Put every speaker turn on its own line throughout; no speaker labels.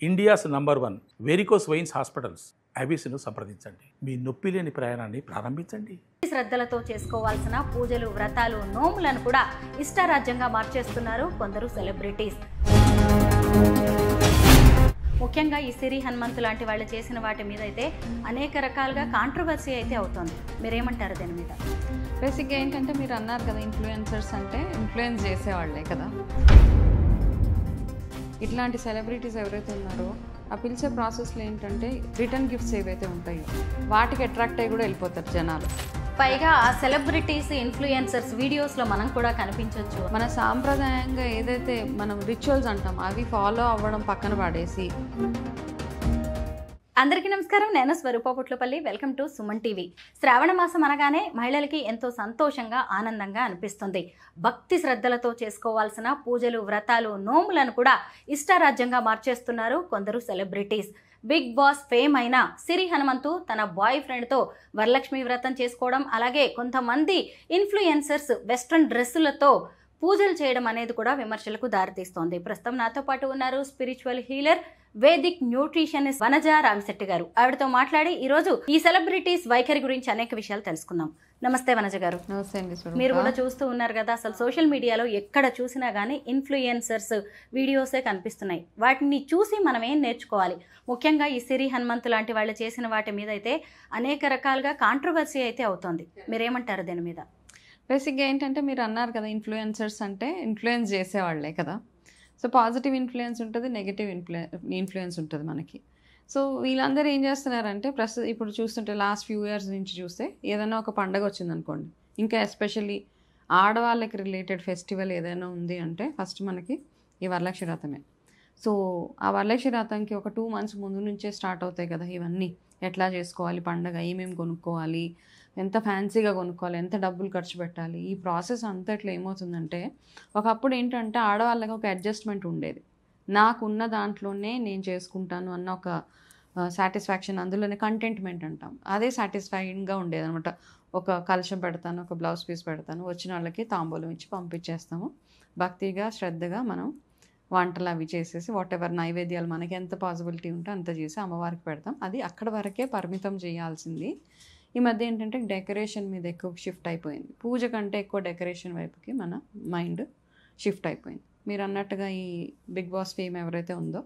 India's number 1 varicose veins hospitals ఐబీసీను సంప్రదించండి. మీ నొప్పి లేని ప్రయాణాన్ని ప్రారంభించండి.
శ్రద్ధలతో చేసుకోవాల్సిన పూజలు, వ్రతాలు, నోములను కూడా ఇష్టారాజ్యంగా మార్చేస్తున్నారు కొందరు సెలబ్రిటీస్. ముఖ్యంగా ఈ సిరి హనుమంతు లాంటి వాళ్ళు చేసిన వాటి మీద అయితే అనేక రకాలుగా కాంట్రవర్సీ అయితే అవుతుంది. మీరేమంటారు దీని మీద?
బేసిక్గా ఏంటంటే మీరు అన్నారు కదా, ఇన్ఫ్లుయెన్సర్స్ అంటే ఇన్ఫ్లుయెన్స్ చేసేవాళ్లే కదా. ఇట్లాంటి సెలబ్రిటీస్ ఎవరైతే ఉన్నారో ఆ పిలిచే ప్రాసెస్లో ఏంటంటే రిటర్న్ గిఫ్ట్స్ ఏవైతే ఉంటాయో వాటికి అట్రాక్ట్ అయ్యి కూడా వెళ్ళిపోతారు జనాలు.
పైగా ఆ సెలబ్రిటీస్, ఇన్ఫ్లుయెన్సర్స్ వీడియోస్లో మనం కూడా కనిపించవచ్చు.
మన సాంప్రదాయంగా ఏదైతే మనం రిచువల్స్ అంటాం అవి ఫాలో అవ్వడం పక్కన పడేసి.
అందరికీ నమస్కారం, నేను Swaroopa Puttlapalli. Welcome to Suman TV. Shravana మాసం అనగానే మహిళలకి ఎంతో సంతోషంగా, ఆనందంగా అనిపిస్తుంది. భక్తి శ్రద్ధలతో చేసుకోవాల్సిన పూజలు, వ్రతాలు, నోములను కూడా ఇష్టారాజ్యంగా మార్చేస్తున్నారు కొందరు సెలబ్రిటీస్. బిగ్ బాస్ ఫేమ్ అయిన సిరి హనుమంతు తన బాయ్ ఫ్రెండ్తో వరలక్ష్మి వ్రతం చేసుకోవడం, అలాగే కొంతమంది ఇన్ఫ్లుయెన్సర్స్ వెస్ట్రన్ డ్రెస్సులతో పూజలు చేయడం అనేది కూడా విమర్శలకు దారితీస్తోంది. ప్రస్తుతం నాతో పాటు ఉన్నారు spiritual healer, Vedic nutritionist Vanaja Ramisetti గారు. ఆవిడతో మాట్లాడి ఈరోజు ఈ సెలబ్రిటీస్ వైఖరి గురించి అనేక విషయాలు తెలుసుకుందాం. నమస్తే వనజ గారు.
నమస్తే అండి.
మీరు కూడా చూస్తూ ఉన్నారు కదా, అసలు సోషల్ మీడియాలో ఎక్కడ చూసినా కానీ ఇన్ఫ్లుయెన్సర్స్ వీడియోసే కనిపిస్తున్నాయి. వాటిని చూసి మనం ఏం నేర్చుకోవాలి? ముఖ్యంగా ఈ సిరి హనుమంతు లాంటి వాళ్ళు చేసిన వాటి మీద అయితే అనేక రకాలుగా కాంట్రవర్సీ అయితే అవుతోంది. మీరేమంటారు దీని మీద?
బేసిక్గా ఏంటంటే మీరు అన్నారు కదా, ఇన్ఫ్లుయెన్సర్స్ అంటే ఇన్ఫ్లుయెన్స్ చేసేవాళ్లే కదా. సో పాజిటివ్ ఇన్ఫ్లుయెన్స్ ఉంటుంది, నెగిటివ్ ఇన్ఫ్లుయెన్స్ ఉంటుంది మనకి. సో వీళ్ళందరూ ఏం చేస్తున్నారంటే ఇప్పుడు చూస్తుంటే లాస్ట్ ఫ్యూ ఇయర్స్ నుంచి చూస్తే ఏదైనా ఒక పండగ వచ్చిందనుకోండి, ఇంకా ఎస్పెషల్లీ ఆడవాళ్ళకి రిలేటెడ్ ఫెస్టివల్ ఏదైనా ఉంది అంటే ఫస్ట్ మనకి ఈ వరలక్ష్మి వ్రతమే. సో ఆ వరలక్ష్మి వ్రతంకి ఒక 2 months ముందు నుంచే స్టార్ట్ అవుతాయి కదా ఇవన్నీ. ఎట్లా చేసుకోవాలి పండగ, ఏమేమి కొనుక్కోవాలి, ఎంత ఫ్యాన్సీగా కొనుక్కోవాలి, ఎంత డబ్బులు ఖర్చు పెట్టాలి, ఈ ప్రాసెస్ అంతట్లో ఏమవుతుందంటే ఒకప్పుడు ఏంటంటే ఆడవాళ్ళకి ఒక అడ్జస్ట్మెంట్ ఉండేది. నాకున్న దాంట్లోనే నేను చేసుకుంటాను అన్న ఒక సాటిస్ఫాక్షన్, అందులోనే కంటెంట్మెంట్ అంటాం, అదే సాటిస్ఫైయింగ్గా ఉండేది అనమాట. ఒక కలశం పెడతాను, ఒక బ్లౌజ్ పీస్ పెడతాను, వచ్చిన వాళ్ళకి తాంబూలం ఇచ్చి పంపించేస్తాము. భక్తిగా, శ్రద్ధగా మనం వంటలు అవి చేసేసి వాటెవర్ నైవేద్యాలు మనకి ఎంత పాసిబిలిటీ ఉంటే అంత చేసి అమ్మవారికి పెడతాం. అది అక్కడ వరకే పరిమితం చేయాల్సింది. ఈ మధ్య ఏంటంటే డెకరేషన్ మీద ఎక్కువ షిఫ్ట్ అయిపోయింది. పూజ కంటే ఎక్కువ డెకరేషన్ వైపుకి మన మైండ్ షిఫ్ట్ అయిపోయింది. మీరు అన్నట్టుగా ఈ బిగ్ బాస్ ఫేమ్ ఎవరైతే ఉందో,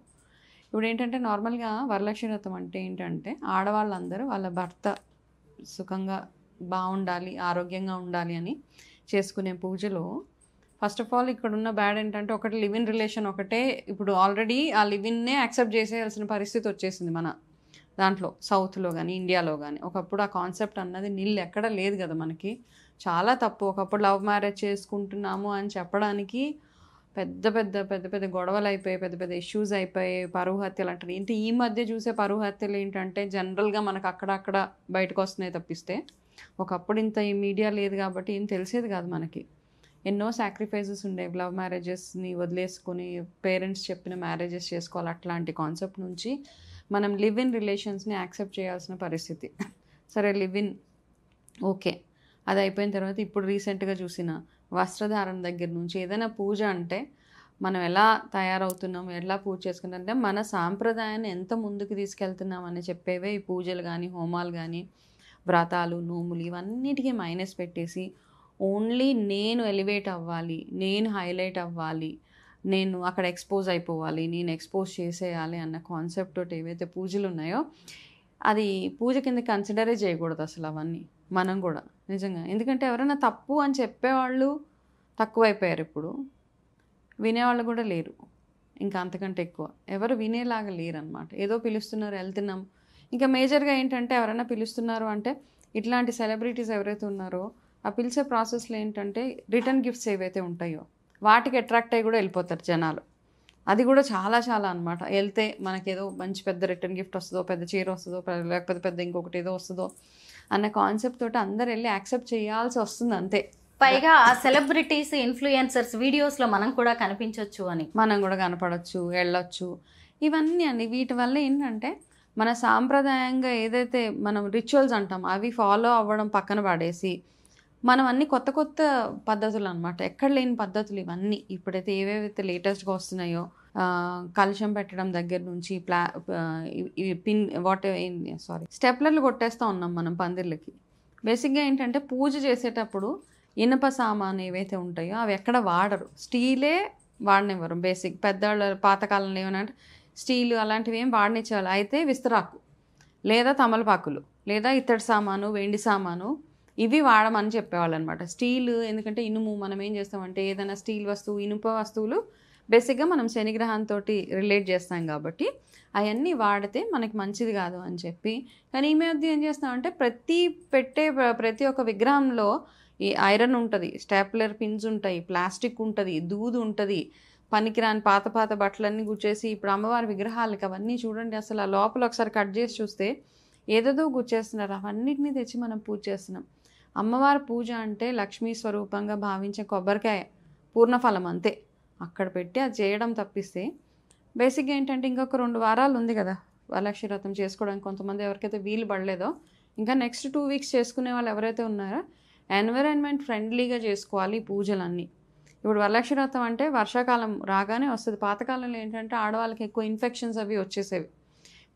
ఇప్పుడు ఏంటంటే నార్మల్గా వరలక్ష్మి వ్రతం అంటే ఏంటంటే ఆడవాళ్ళందరూ వాళ్ళ భర్త సుఖంగా బాగుండాలి, ఆరోగ్యంగా ఉండాలి అని చేసుకునే పూజలో ఫస్ట్ ఆఫ్ ఆల్ ఇక్కడ ఉన్న బ్యాడ్ ఏంటంటే ఒకటి లివ్ ఇన్ రిలేషన్ ఒకటే. ఇప్పుడు ఆల్రెడీ ఆ లివ్ ఇన్నే యాక్సెప్ట్ చేసేయాల్సిన పరిస్థితి వచ్చేసింది మన దాంట్లో, సౌత్లో కానీ ఇండియాలో కానీ. ఒకప్పుడు ఆ కాన్సెప్ట్ అన్నది ఎక్కడ లేదు కదా మనకి. చాలా తప్పు. ఒకప్పుడు లవ్ మ్యారేజ్ చేసుకుంటున్నాము అని చెప్పడానికి పెద్ద పెద్ద గొడవలు అయిపోయాయి, పెద్ద పెద్ద ఇష్యూస్ అయిపోయాయి, పరువు హత్యలు అంటారు. ఏంటి ఈ మధ్య చూసే పరువు హత్యలు ఏంటంటే జనరల్గా మనకు అక్కడక్కడ బయటకు వస్తున్నాయి తప్పిస్తే ఒకప్పుడు ఇంత ఈ మీడియా లేదు కాబట్టి ఏం తెలిసేది కాదు మనకి. ఎన్నో సాక్రిఫైజెస్ ఉండేవి. లవ్ మ్యారేజెస్ని వదిలేసుకొని పేరెంట్స్ చెప్పిన మ్యారేజెస్ చేసుకోవాలి, అట్లాంటి కాన్సెప్ట్ నుంచి మనం లివ్ ఇన్ రిలేషన్స్ని యాక్సెప్ట్ చేయాల్సిన పరిస్థితి. సరే లివ్ ఇన్ ఓకే, అది అయిపోయిన తర్వాత ఇప్పుడు రీసెంట్గా చూసిన వస్త్రధారణ దగ్గర నుంచి ఏదైనా పూజ అంటే మనం ఎలా తయారవుతున్నాం, ఎలా పూజ చేసుకుంటాం అంటే మన సాంప్రదాయాన్ని ఎంత ముందుకు తీసుకెళ్తున్నాం అని చెప్పేవే ఈ పూజలు కానీ, హోమాలు కానీ, వ్రతాలు, నోములు, ఇవన్నిటికీ మైనస్ పెట్టేసి ఓన్లీ నేను ఎలివేట్ అవ్వాలి, నేను హైలైట్ అవ్వాలి, నేను అక్కడ ఎక్స్పోజ్ అయిపోవాలి, నేను ఎక్స్పోజ్ చేసేయాలి అన్న కాన్సెప్ట్ తోటి ఏవైతే పూజలు ఉన్నాయో అది పూజ కింద కన్సిడరే చేయకూడదు అసలు అవన్నీ. మనం కూడా నిజంగా, ఎందుకంటే ఎవరైనా తప్పు అని చెప్పేవాళ్ళు తక్కువైపోయారు, ఇప్పుడు వినేవాళ్ళు కూడా లేరు. ఇంకా అంతకంటే ఎక్కువ ఎవరు వినేలాగా లేరు అనమాట. ఏదో పిలుస్తున్నారు, వెళ్తున్నాం. ఇంకా మేజర్గా ఏంటంటే ఎవరైనా పిలుస్తున్నారు అంటే ఇట్లాంటి సెలబ్రిటీస్ ఎవరైతే ఉన్నారో ఆ పిలిచే ప్రాసెస్లో ఏంటంటే రిటర్న్ గిఫ్ట్స్ ఏవైతే ఉంటాయో వాటికి అట్రాక్ట్ అయ్యి కూడా వెళ్ళిపోతారు జనాలు. అది కూడా చాలా అనమాట. వెళ్తే మనకేదో మంచి పెద్ద రిటర్న్ గిఫ్ట్ వస్తుందో, పెద్ద చీర వస్తుందో, లేకపోతే పెద్ద ఇంకొకటి ఏదో వస్తుందో అన్న కాన్సెప్ట్ తోటి అందరు వెళ్ళి యాక్సెప్ట్ చేయాల్సి వస్తుంది అంతే.
పైగా ఆ సెలబ్రిటీస్, ఇన్ఫ్లుయెన్సర్స్ వీడియోస్లో మనం కూడా కనిపించవచ్చు అని,
మనం కూడా కనపడవచ్చు, వెళ్ళొచ్చు, ఇవన్నీ అండి. వీటి వల్ల ఏంటంటే మన సాంప్రదాయంగా ఏదైతే మనం రిచువల్స్ అంటాం అవి ఫాలో అవ్వడం పక్కన పడేసి మనం అన్ని కొత్త కొత్త పద్ధతులు అనమాట, ఎక్కడ లేని పద్ధతులు ఇవన్నీ. ఇప్పుడైతే ఏవేవైతే లేటెస్ట్గా వస్తున్నాయో కలుషం పెట్టడం దగ్గర నుంచి పిన్ స్టెప్లర్లు కొట్టేస్తూ ఉన్నాం మనం పందిర్లకి. బేసిక్గా ఏంటంటే పూజ చేసేటప్పుడు ఇనుప సామాను ఏవైతే ఉంటాయో అవి ఎక్కడ వాడరు, స్టీలే వాడనివ్వరు. బేసిక్ పెద్దవాళ్ళ పాతకాలంలో ఏమనంటే స్టీలు అలాంటివి ఏం వాడనిచ్చేవాళ్ళు. అయితే విస్తరాకు లేదా తమలపాకులు లేదా ఇత్తడి సామాను, వెండి సామాను ఇవి వాడమని చెప్పేవాళ్ళు అనమాట. స్టీల్ ఎందుకంటే ఇనుము, మనం ఏం చేస్తామంటే ఏదైనా స్టీల్ వస్తువు, ఇనుప వస్తువులు బేసిక్గా మనం శనిగ్రహంతో రిలేట్ చేస్తాం కాబట్టి అవన్నీ వాడితే మనకి మంచిది కాదు అని చెప్పి. కానీ ఈ మధ్య ఏం చేస్తామంటే ప్రతి ఒక్క విగ్రహంలో ఈ ఐరన్ ఉంటుంది, స్టాప్లర్ పిన్స్ ఉంటాయి, ప్లాస్టిక్ ఉంటుంది, దూదు ఉంటుంది, పనికిరాని పాత బట్టలన్నీ గుచ్చేసి ఇప్పుడు అమ్మవారి విగ్రహాలకి అవన్నీ చూడండి అసలు ఆ లోపల ఒకసారి కట్ చేసి చూస్తే ఏదేదో గుచ్చేస్తున్నారు. అవన్నిటిని తెచ్చి మనం పూజ చేస్తున్నాం. అమ్మవారి పూజ అంటే లక్ష్మీ స్వరూపంగా భావించే కొబ్బరికాయ పూర్ణఫలం అంతే, అక్కడ పెట్టి అది చేయడం తప్పిస్తే బేసిక్గా ఏంటంటే ఇంకొక 2 వారాలు ఉంది కదా వరలక్ష్మి వ్రతం చేసుకోవడానికి. కొంతమంది ఎవరికైతే వీలు పడలేదో ఇంకా నెక్స్ట్ 2 వీక్స్ చేసుకునే వాళ్ళు ఎవరైతే ఉన్నారో ఎన్విరాన్మెంట్ ఫ్రెండ్లీగా చేసుకోవాలి పూజలన్నీ. ఇప్పుడు వరలక్ష్మి వ్రతం అంటే వర్షాకాలం రాగానే వస్తుంది. పాతకాలంలో ఏంటంటే ఆడవాళ్ళకి ఎక్కువ ఇన్ఫెక్షన్స్ అవి వచ్చేసేవి,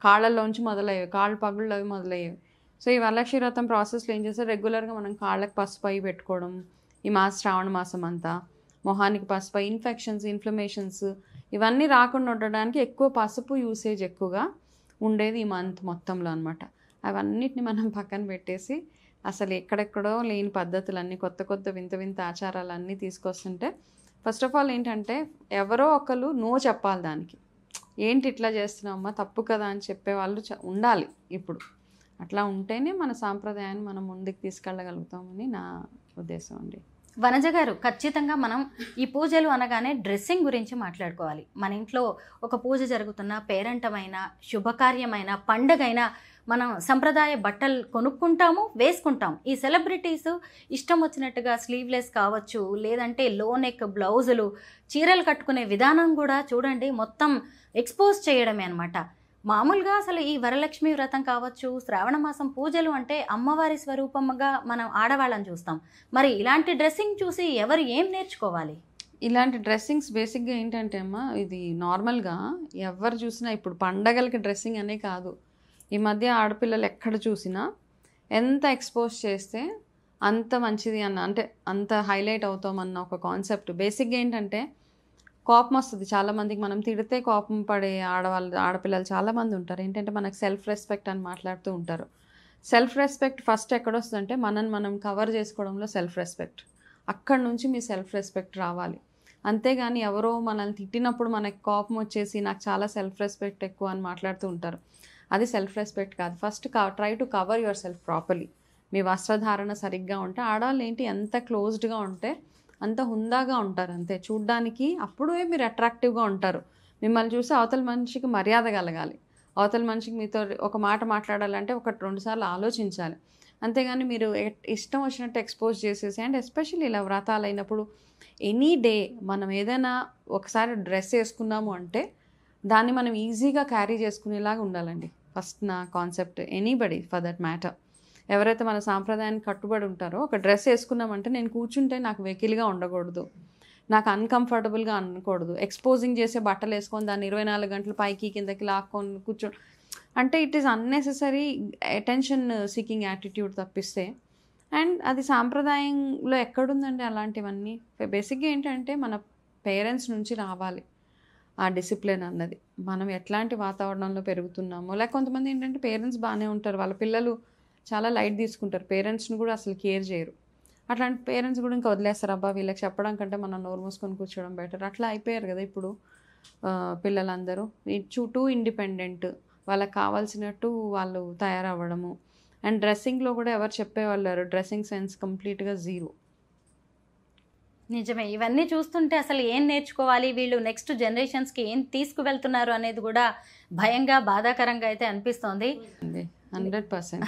కాళ్ళల్లోంచి మొదలయ్యేవి, కాళ్ళు పగుళ్ళు అవి మొదలయ్యేవి. సో ఈ వరలక్ష్మి వ్రతం ప్రాసెస్లో ఏం చేస్తే రెగ్యులర్గా మనం కాళ్ళకి పసుపు అయి పెట్టుకోవడం, ఈ శ్రావణ మాసం అంతా మొహానికి పసుపు, ఇన్ఫెక్షన్స్, ఇన్ఫ్లమేషన్స్ ఇవన్నీ రాకుండా ఉండడానికి ఎక్కువ పసుపు యూసేజ్ ఎక్కువగా ఉండేది ఈ మంత్ మొత్తంలో అనమాట. అవన్నిటిని మనం పక్కన పెట్టేసి అసలు ఎక్కడెక్కడో లేని పద్ధతులన్నీ కొత్త వింత ఆచారాలన్నీ తీసుకొస్తుంటే ఫస్ట్ ఆఫ్ ఆల్ ఏంటంటే ఎవరో ఒకరు నో చెప్పాలి దానికి. ఏంటి ఇట్లా చేస్తున్నామమ్మా తప్పు కదా అని చెప్పేవాళ్ళు ఉండాలి ఇప్పుడు. అట్లా ఉంటేనే మన సాంప్రదాయాన్ని మనం ముందుకు తీసుకెళ్ళగలుగుతామని నా ఉద్దేశం అండి.
వనజ గారు, ఖచ్చితంగా మనం ఈ పూజలు అనగానే డ్రెస్సింగ్ గురించి మాట్లాడుకోవాలి. మన ఇంట్లో ఒక పూజ జరుగుతున్న, పేరంటమైన, శుభకార్యమైన, పండగైనా మనం సంప్రదాయ బట్టలు కొనుక్కుంటాము, వేసుకుంటాం. ఈ సెలబ్రిటీస్ ఇష్టం వచ్చినట్టుగా స్లీవ్లెస్ కావచ్చు, లేదంటే లో నెక్ బ్లౌజులు, చీరలు కట్టుకునే విధానం కూడా చూడండి మొత్తం ఎక్స్పోజ్ చేయడమే అనమాట. మామూలుగా అసలు ఈ వరలక్ష్మి వ్రతం కావచ్చు, శ్రావణ మాసం పూజలు అంటే అమ్మవారి స్వరూపంగా మనం ఆడవాళ్ళని చూస్తాం. మరి ఇలాంటి డ్రెస్సింగ్ చూసి ఎవరు ఏం నేర్చుకోవాలి?
ఇలాంటి డ్రెస్సింగ్స్ బేసిక్గా ఏంటంటే అమ్మా, ఇది నార్మల్గా ఎవరు చూసినా ఇప్పుడు పండగలకి డ్రెస్సింగ్ అనే కాదు, ఈ మధ్య ఆడపిల్లలు ఎక్కడ చూసినా ఎంత ఎక్స్పోజ్ చేస్తే అంత మంచిది అంటే అంత హైలైట్ అవుతామన్న ఒక కాన్సెప్ట్. బేసిక్గా ఏంటంటే కోపం వస్తుంది చాలామందికి, మనం తిడితే కోపం పడే ఆడపిల్లలు చాలామంది ఉంటారు. ఏంటంటే మనకు సెల్ఫ్ రెస్పెక్ట్ అని మాట్లాడుతూ ఉంటారు. సెల్ఫ్ రెస్పెక్ట్ ఫస్ట్ ఎక్కడొస్తుందంటే మనం కవర్ చేసుకోవడంలో సెల్ఫ్ రెస్పెక్ట్. అక్కడి నుంచి మీ సెల్ఫ్ రెస్పెక్ట్ రావాలి. అంతేగాని ఎవరో మనల్ని తిట్టినప్పుడు మనకి కోపం వచ్చేసి నాకు చాలా సెల్ఫ్ రెస్పెక్ట్ ఎక్కువ అని మాట్లాడుతూ ఉంటారు. అది సెల్ఫ్ రెస్పెక్ట్ కాదు. First try to cover yourself properly. మీ వస్త్రధారణ సరిగ్గా ఉంటే ఆడవాళ్ళు ఏంటి ఎంత క్లోజ్డ్గా ఉంటే అంత హుందాగా ఉంటారు అంతే చూడ్డానికి. అప్పుడే మీరు అట్రాక్టివ్గా ఉంటారు. మిమ్మల్ని చూసి అవతల మనిషికి మర్యాద కలగాలి. అవతల మనిషికి మీతో ఒక మాట మాట్లాడాలంటే 1-2 సార్లు ఆలోచించాలి. అంతేగాని మీరు ఇష్టం వచ్చినట్టు ఎక్స్పోజ్ చేసేసి, అండ్ ఎస్పెషల్లీ ఇలా వ్రతాలు అయినప్పుడు ఎనీ డే మనం ఏదైనా ఒకసారి డ్రెస్ వేసుకున్నాము అంటే దాన్ని మనం ఈజీగా క్యారీ చేసుకునేలాగా ఉండాలండి. ఫస్ట్ నా concept. Anybody for that matter, ఎవరైతే మన సాంప్రదాయానికి కట్టుబడి ఉంటారో ఒక డ్రెస్ వేసుకున్నామంటే నేను కూర్చుంటే నాకు వెకిలిగా ఉండకూడదు, నాకు అన్కంఫర్టబుల్గా అనకూడదు. ఎక్స్పోజింగ్ చేసే బట్టలు వేసుకొని దాన్ని 24 గంటలు పైకి కిందకి లాక్కొని కూర్చో అంటే it is unnecessary attention seeking attitude తప్పిస్తే. అండ్ అది సాంప్రదాయంలో ఎక్కడుందండి అలాంటివన్నీ? బేసిక్గా ఏంటంటే మన పేరెంట్స్ నుంచి రావాలి ఆ డిసిప్లిన్ అన్నది. మనం ఎట్లాంటి వాతావరణంలో పెరుగుతున్నామో, లేక కొంతమంది ఏంటంటే పేరెంట్స్ బాగానే ఉంటారు, వాళ్ళ పిల్లలు చాలా లైట్ తీసుకుంటారు, పేరెంట్స్ని కూడా అసలు కేర్ చేయరు. అట్లాంటి పేరెంట్స్ కూడా ఇంకా వదిలేస్తారు, అబ్బా వీళ్ళకి చెప్పడం కంటే మనం నోరు మూసుకొని కూర్చోవడం బెటర్. అట్లా అయిపోయారు కదా ఇప్పుడు పిల్లలందరూ. టూ ఇండిపెండెంట్, వాళ్ళకి కావాల్సినట్టు వాళ్ళు తయారవ్వడము. అండ్ డ్రెస్సింగ్లో కూడా ఎవరు చెప్పేవాళ్ళు, డ్రెస్సింగ్ సెన్స్ కంప్లీట్గా జీరో.
నిజమే. ఇవన్నీ చూస్తుంటే అసలు ఏం నేర్చుకోవాలి, వీళ్ళు నెక్స్ట్ జనరేషన్స్కి ఏం తీసుకువెళ్తున్నారు అనేది కూడా భయంగా, బాధాకరంగా అయితే అనిపిస్తోంది.
100%.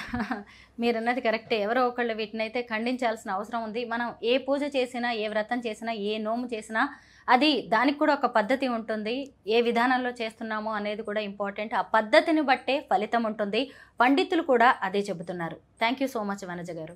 మీరు అన్నది కరెక్టే. ఎవరో ఒకళ్ళు వీటినైతే ఖండించాల్సిన అవసరం ఉంది. మనం ఏ పూజ చేసినా, ఏ వ్రతం చేసినా, ఏ నోము చేసినా అది దానికి కూడా ఒక పద్ధతి ఉంటుంది. ఏ విధానంలో చేస్తున్నామో అనేది కూడా ఇంపార్టెంట్. ఆ పద్ధతిని బట్టే ఫలితం ఉంటుంది. పండితులు కూడా అదే చెబుతున్నారు. Thank you so much Vanaja గారు.